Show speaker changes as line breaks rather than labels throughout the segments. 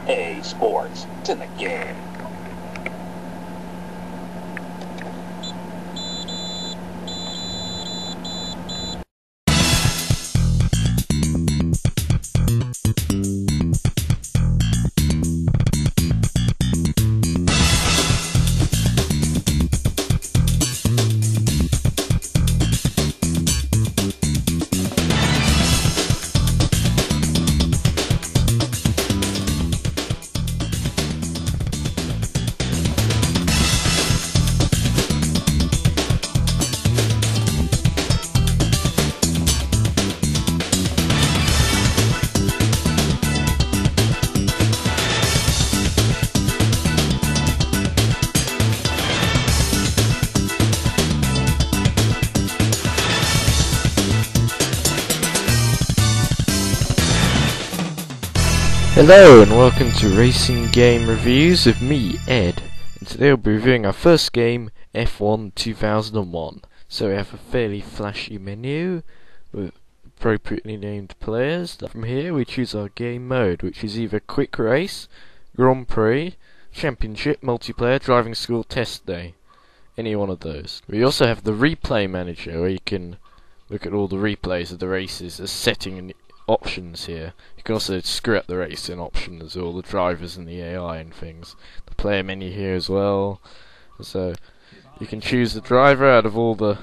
EA Sports. It's in the game.
Hello and welcome to Racing Game Reviews with me, Ed, and today we'll be reviewing our first game, F1 2001. So we have a fairly flashy menu with appropriately named players. From here we choose our game mode, which is either Quick Race, Grand Prix, Championship, Multiplayer, Driving School, Test Day. Any one of those. We also have the Replay Manager, where you can look at all the replays of the races as setting and options here. You can also screw up the race in options, all the drivers and the AI and things. The player menu here as well. So you can choose the driver out of all the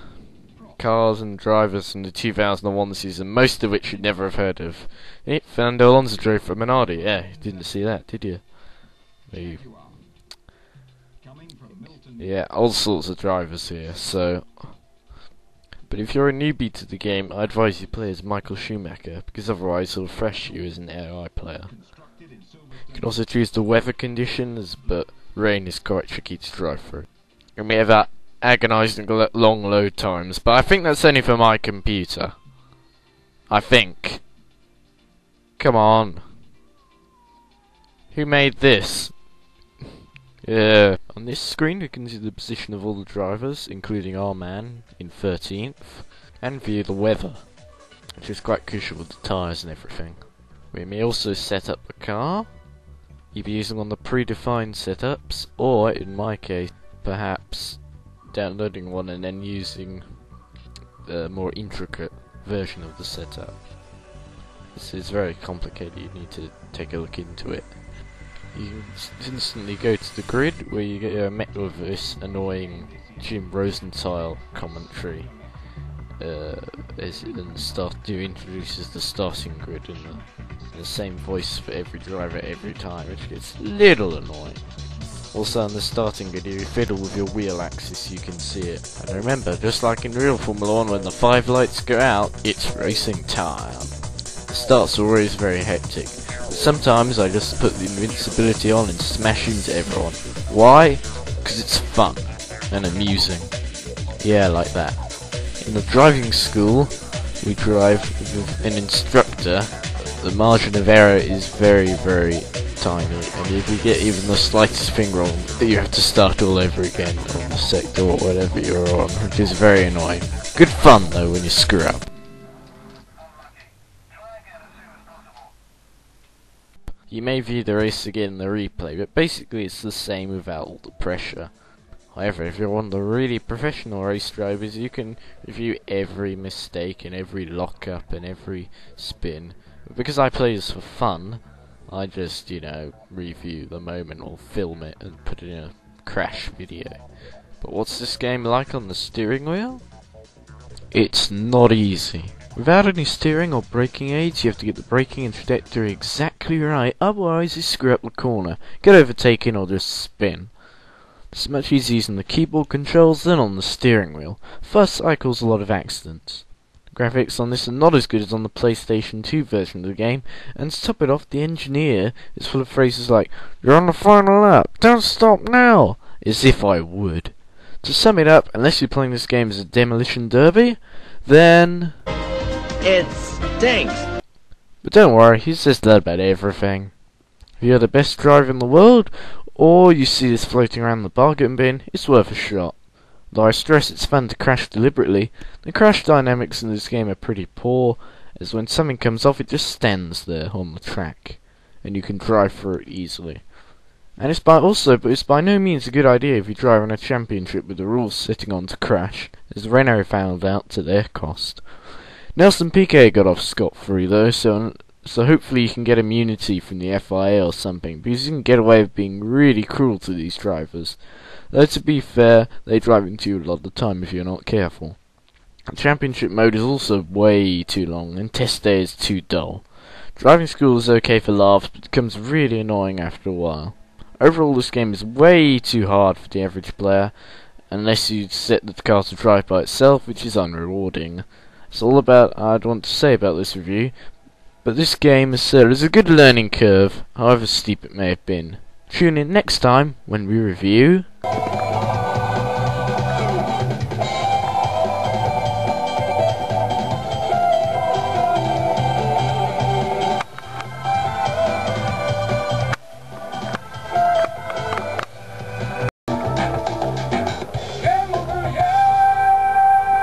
cars and drivers in the 2001 season, most of which you'd never have heard of. Fernando Alonso drove for Minardi. Yeah, you didn't see that, did you? Yeah, all sorts of drivers here. So, but if you're a newbie to the game, I advise you play as Michael Schumacher, because otherwise he'll thrash you as an AI player. You can also choose the weather conditions, but rain is quite tricky to drive through. And we have that agonising long load times, but I think that's only for my computer. I think. Come on. Who made this? Yeah. On this screen we can see the position of all the drivers, including our man in 13th, and view the weather, which is quite crucial with the tyres and everything. We may also set up the car, either using one of the predefined setups, or in my case, perhaps downloading one and then using a more intricate version of the setup. This is very complicated, you need to take a look into it. You instantly go to the grid, where you get met with this annoying Jim Rosenthal commentary as it introduces the starting grid in the same voice for every driver every time, which gets a little annoying. Also on the starting grid, if you fiddle with your wheel axis you can see it. And remember, just like in real Formula 1, when the 5 lights go out, it's racing time. The starts are always very hectic. Sometimes I just put the invincibility on and smash into everyone. Why? Because it's fun and amusing. Yeah, like that. In the driving school, we drive with an instructor. The margin of error is very, very tiny, and if you get even the slightest thing wrong, you have to start all over again on the sector or whatever you're on, which is very annoying. Good fun though when you screw up. You may view the race again in the replay, but basically it's the same without all the pressure. However, if you're one of the really professional race drivers, you can review every mistake and every lockup and every spin. But because I play this for fun, I just, review the moment or film it and put it in a crash video. But what's this game like on the steering wheel? It's not easy. Without any steering or braking aids, you have to get the braking and trajectory exactly right, otherwise you screw up the corner, get overtaken or just spin. It's much easier using the keyboard controls than on the steering wheel. First, I cause a lot of accidents. The graphics on this are not as good as on the PlayStation 2 version of the game, and to top it off, the engineer is full of phrases like, "You're on the final lap, don't stop now," as if I would. To sum it up, unless you're playing this game as a demolition derby, then
it stinks.
But don't worry, he says that about everything. If you're the best driver in the world, or you see this floating around the bargain bin, it's worth a shot. Though I stress it's fun to crash deliberately, the crash dynamics in this game are pretty poor, as when something comes off it just stands there on the track. and you can drive through it easily. And it's by no means a good idea if you drive on a championship with the rules setting on to crash, as Renault found out to their cost. Nelson Piquet got off scot-free though, so hopefully you can get immunity from the FIA or something, because you can get away with being really cruel to these drivers. Though to be fair, they drive into you a lot of the time if you're not careful. The championship mode is also way too long, and test day is too dull. Driving school is okay for laughs, but it becomes really annoying after a while. Overall, this game is way too hard for the average player, unless you set the car to drive by itself, which is unrewarding. That's all I'd want to say about this review, but this game is a good learning curve, however steep it may have been. Tune in next time when we review...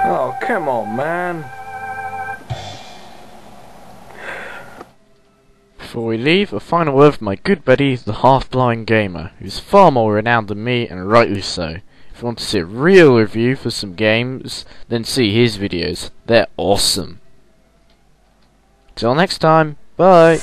Oh, come on, man. Before we leave, a final word from my good buddy, the half-blind gamer, who's far more renowned than me, and rightly so. If you want to see a real review for some games, then see his videos. They're awesome. Till next time, bye!